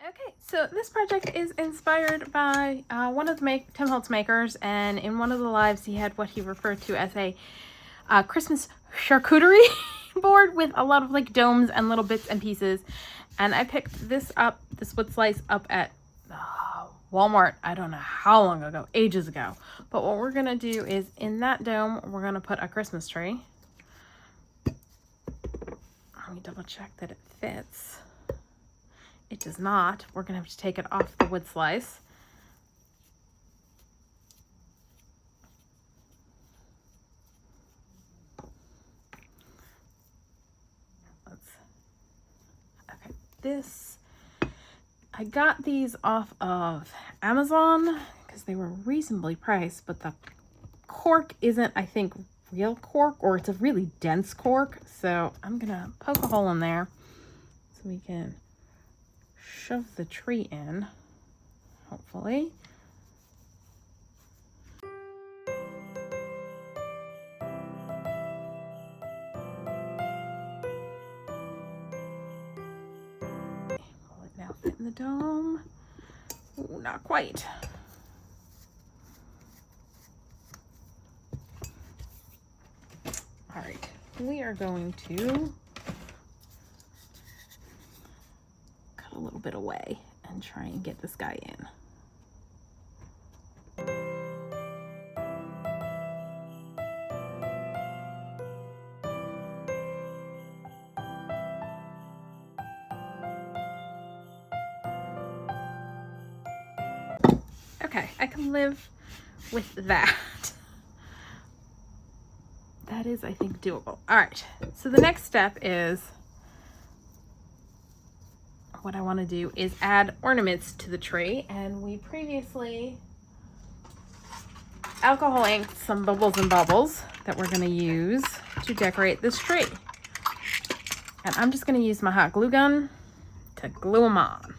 Okay, so this project is inspired by one of the Tim Holtz makers, and in one of the lives he had what he referred to as a Christmas charcuterie board with a lot of like domes and little bits and pieces. And I picked this wood slice up at Walmart, I don't know how long ago, ages ago. But what we're gonna do is in that dome, we're gonna put a Christmas tree. Let me double check that it fits. It does not. We're gonna have to take it off the wood slice. Okay, this, I got these off of Amazon because they were reasonably priced, but the cork isn't, I think, real cork, or it's a really dense cork. So I'm gonna poke a hole in there so we can shove the tree in, hopefully. Will it now fit in the dome? Ooh, not quite. All right, we are going to cut a little bit away and try and get this guy in. Okay, I can live with that. That is, I think, doable. All right, so the next step is, what I want to do is add ornaments to the tree, and we previously alcohol inked some bubbles and baubles that we're going to use to decorate this tree. And I'm just going to use my hot glue gun to glue them on.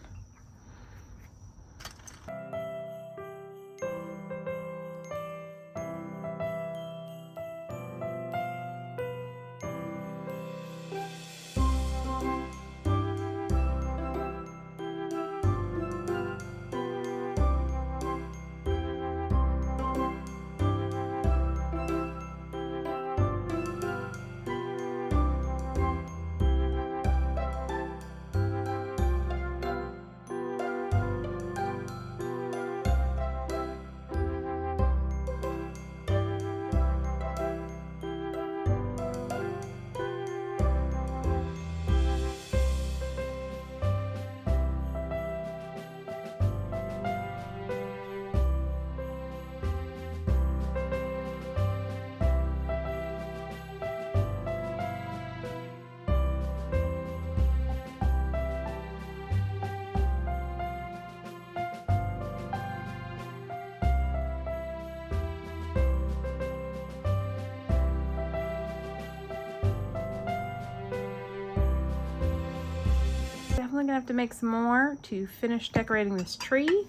Definitely gonna have to make some more to finish decorating this tree.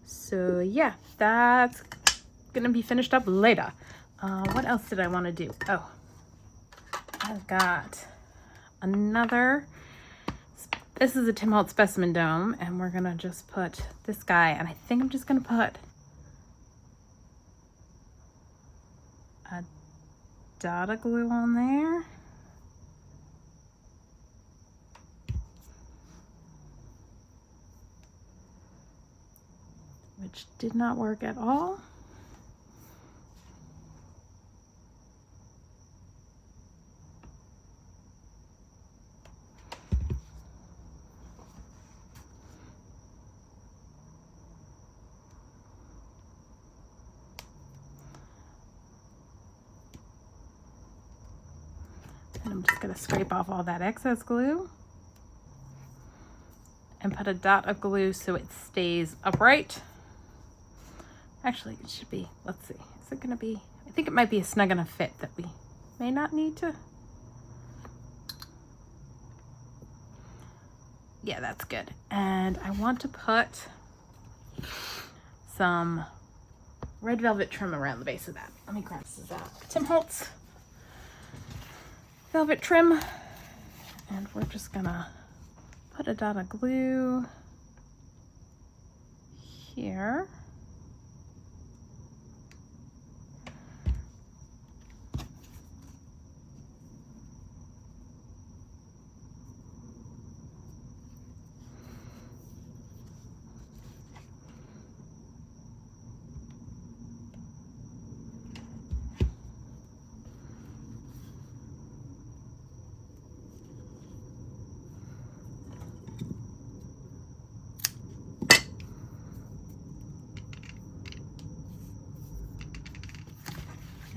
So yeah, that's gonna be finished up later. What else did I want to do? Oh, I've got another. This is a Tim Holtz specimen dome, and we're gonna just put this guy, and I think I'm just gonna put a dot of glue on there. Which did not work at all. And I'm just going to scrape off all that excess glue and put a dot of glue so it stays upright. Actually, it should be, let's see, is it gonna be, I think it might be a snug enough fit that we may not need to. Yeah, that's good. And I want to put some red velvet trim around the base of that. Let me grab this out. Tim Holtz velvet trim. And we're just gonna put a dot of glue here.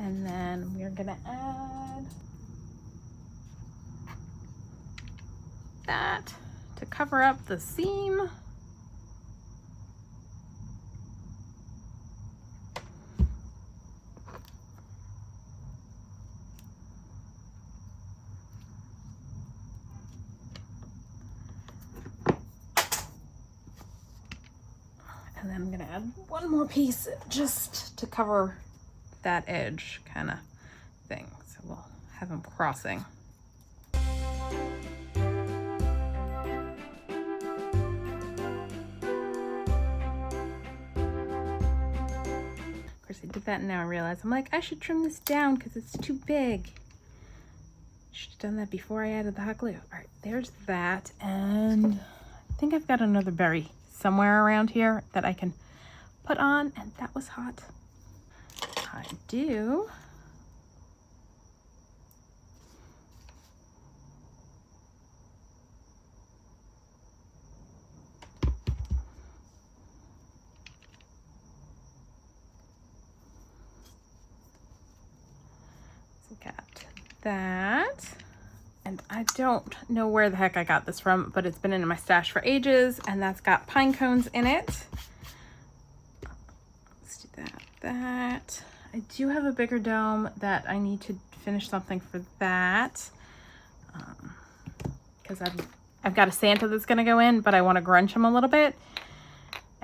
And then we're gonna add that to cover up the seam. And then I'm gonna add one more piece just to cover that edge kind of thing. So we'll have them crossing. Of course I did that and now I realize I'm like, I should trim this down because it's too big. Should have done that before I added the hot glue. All right, there's that. And I think I've got another berry somewhere around here that I can put on, and that was hot. I do. So got that. And I don't know where the heck I got this from, but it's been in my stash for ages, and that's got pine cones in it. Let's do that. I do have a bigger dome that I need to finish something for that. Because I've got a Santa that's gonna go in, but I want to grunge him a little bit.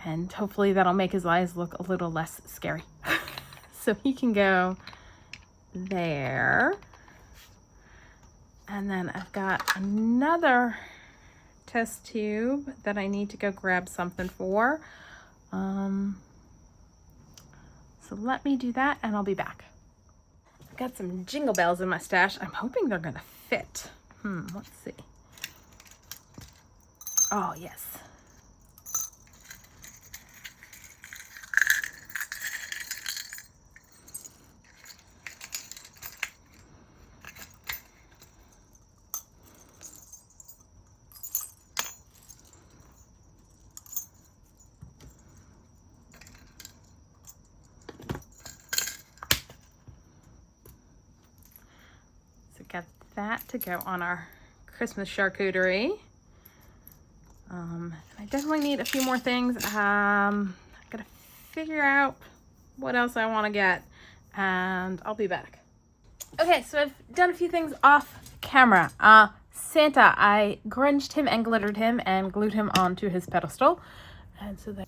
And hopefully that'll make his eyes look a little less scary. So he can go there. And then I've got another test tube that I need to go grab something for. So let me do that and I'll be back. I've got some jingle bells in my stash. I'm hoping they're gonna fit. Let's see. Oh, yes. Got that to go on our Christmas charcuterie. I definitely need a few more things. I'm gonna figure out what else I want to get, and I'll be back. Okay, so I've done a few things off camera. Santa, I grunged him and glittered him and glued him onto his pedestal, and so that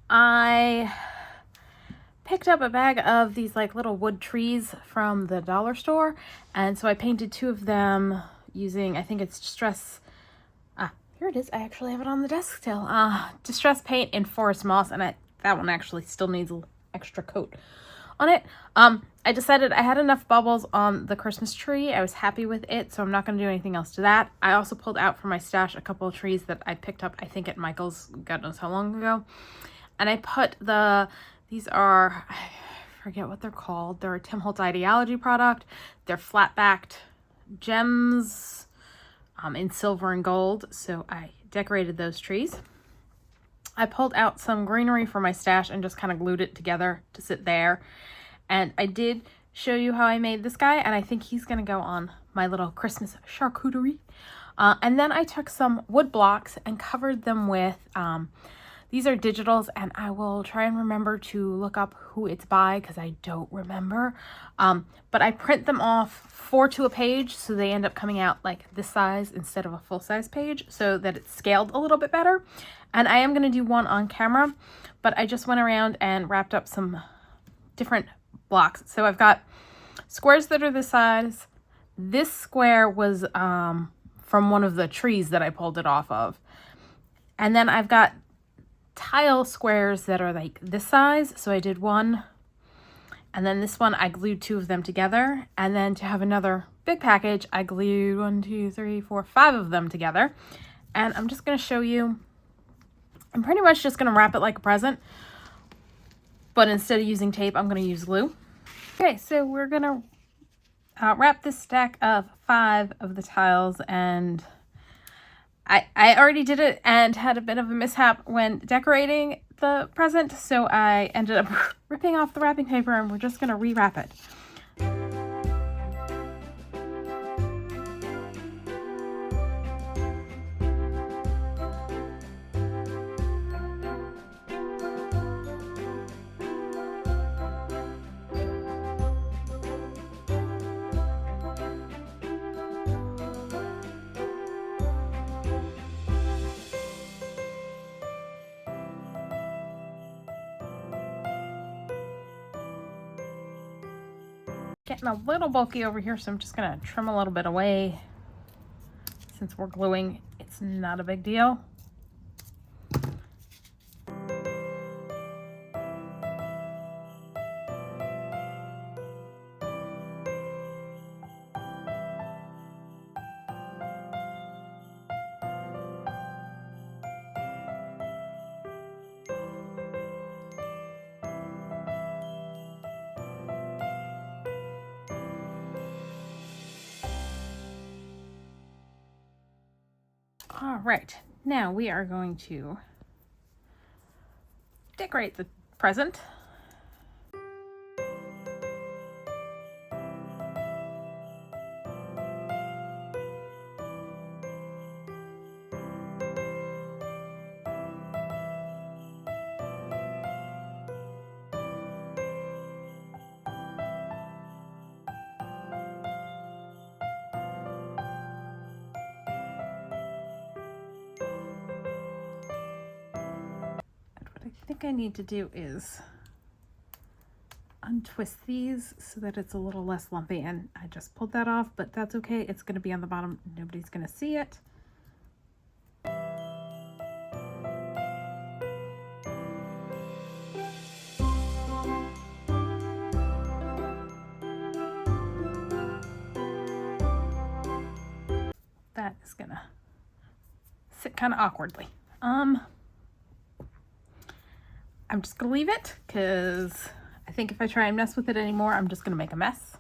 I picked up a bag of these like little wood trees from the dollar store, and so I painted two of them using, I think it's distress, here it is, I actually have it on the desk still, distress paint in forest moss, and that one actually still needs an extra coat on it. I decided I had enough bubbles on the Christmas tree. I was happy with it, so I'm not going to do anything else to that. I also pulled out from my stash a couple of trees that I picked up, I think at Michael's, God knows how long ago, and I put these are, I forget what they're called. They're a Holtz Idea-ology product. They're flat-backed gems in silver and gold. So I decorated those trees. I pulled out some greenery from my stash and just kind of glued it together to sit there. And I did show you how I made this guy, and I think he's going to go on my little Christmas charcuterie. And then I took some wood blocks and covered them with these are digitals, and I will try and remember to look up who it's by because I don't remember. But I print them off 4 to a page, so they end up coming out like this size instead of a full-size page, so that it's scaled a little bit better. And I am going to do one on camera, but I just went around and wrapped up some different blocks. So I've got squares that are this size, this square was from one of the trees that I pulled it off of. And then I've got tile squares that are like this size. So I did one, and then this one I glued 2 of them together. And then to have another big package, I glued 1, 2, 3, 4, 5 of them together. And I'm just going to show you. I'm pretty much just going to wrap it like a present, but instead of using tape, I'm going to use glue. Okay, so we're going to wrap this stack of 5 of the tiles, and I already did it and had a bit of a mishap when decorating the present, so I ended up ripping off the wrapping paper, and we're just going to rewrap it. Getting a little bulky over here, so I'm just going to trim a little bit away. Since we're gluing, it's not a big deal. All right, now we are going to decorate the present. I think I need to do is untwist these so that it's a little less lumpy, and I just pulled that off, but that's okay. It's going to be on the bottom. Nobody's going to see it. That is going to sit kind of awkwardly. I'm just going to leave it because I think if I try and mess with it anymore, I'm just going to make a mess.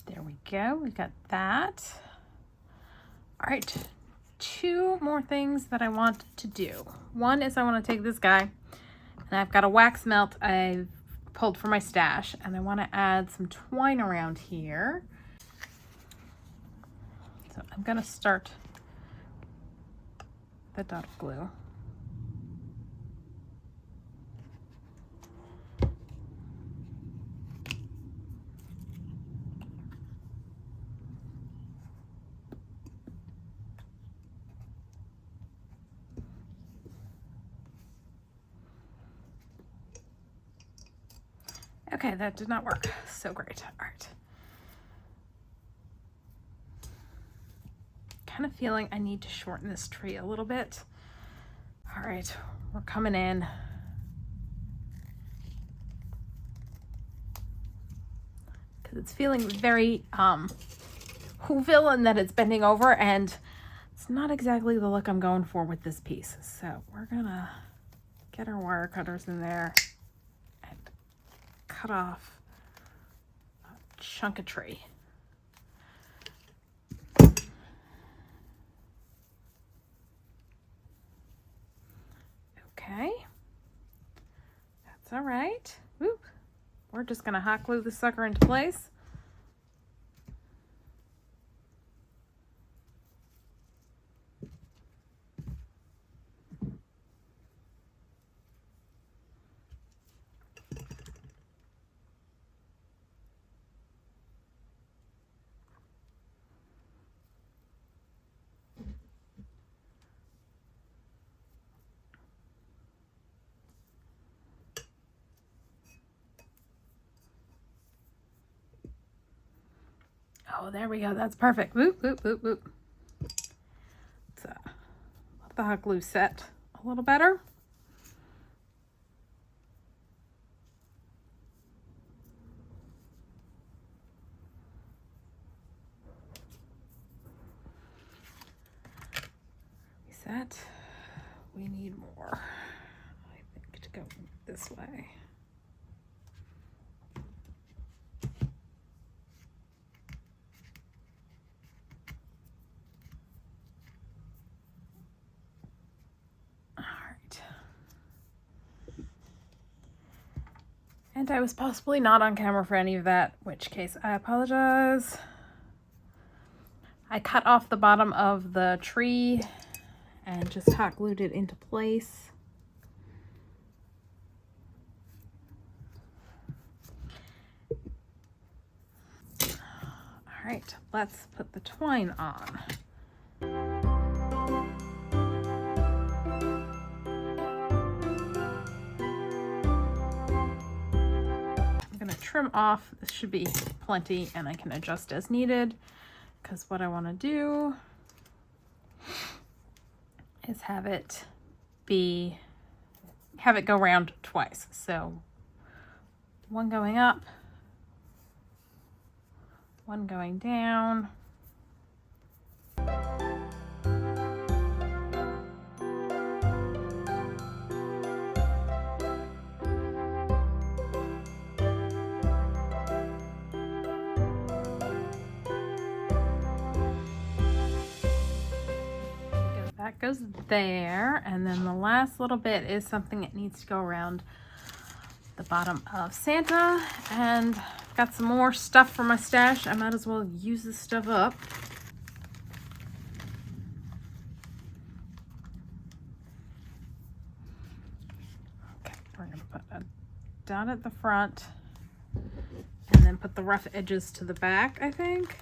There we go. We've got that. All right. 2 more things that I want to do. One is I want to take this guy, and I've got a wax melt I've pulled from my stash, and I want to add some twine around here. So I'm going to start the dot of glue. Okay, that did not work so great. All right. Kind of feeling I need to shorten this tree a little bit. All right, we're coming in. Because it's feeling very Whoville in that it's bending over, and it's not exactly the look I'm going for with this piece. So we're gonna get our wire cutters in there and cut off a chunk of tree. Okay, that's all right. Whoop. We're just gonna hot glue this sucker into place. go. There we go. That's perfect. Whoop, whoop, whoop, whoop. So let the hot glue set a little better. Reset. We need more, I think, to go this way. And I was possibly not on camera for any of that, in which case I apologize. I cut off the bottom of the tree and just hot glued it into place. All right, let's put the twine on. Trim off. This should be plenty, and I can adjust as needed, because what I want to do is have it go round twice. So one going up, one going down. That goes there, and then the last little bit is something that needs to go around the bottom of Santa. And I've got some more stuff from my stash. I might as well use this stuff up. Okay, we're gonna put a dot at the front and then put the rough edges to the back, I think.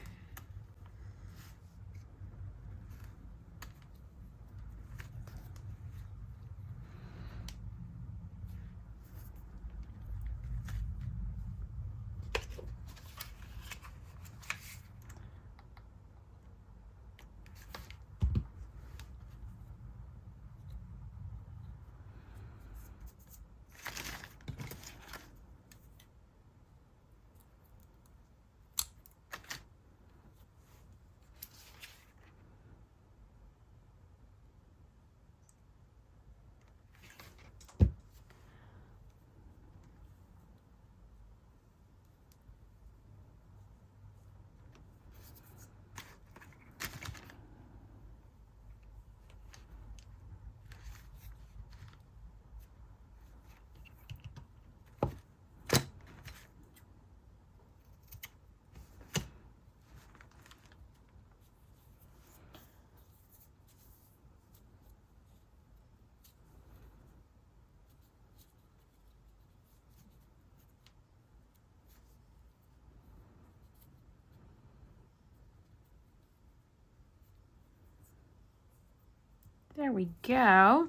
There we go.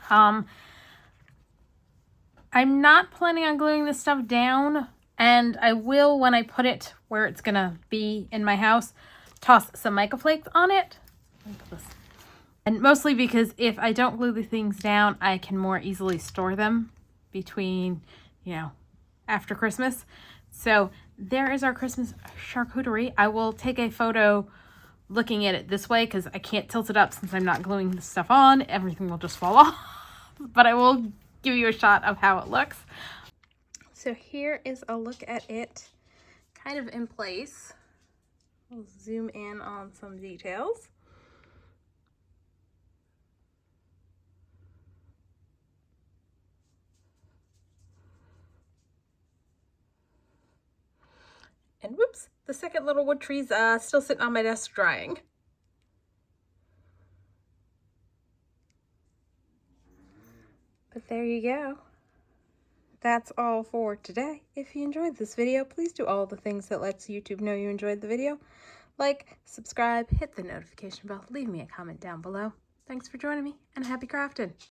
I'm not planning on gluing this stuff down, and I will, when I put it where it's gonna be in my house, toss some mica flakes on it. And mostly because if I don't glue the things down, I can more easily store them between, after Christmas. So there is our Christmas charcuterie. I will take a photo looking at it this way because I can't tilt it up since I'm not gluing the stuff on. Everything will just fall off. But I will give you a shot of how it looks. So here is a look at it kind of in place. I'll zoom in on some details. And whoops, the second little wood tree's still sitting on my desk drying. But there you go. That's all for today. If you enjoyed this video, please do all the things that lets YouTube know you enjoyed the video. Like, subscribe, hit the notification bell, leave me a comment down below. Thanks for joining me, and happy crafting!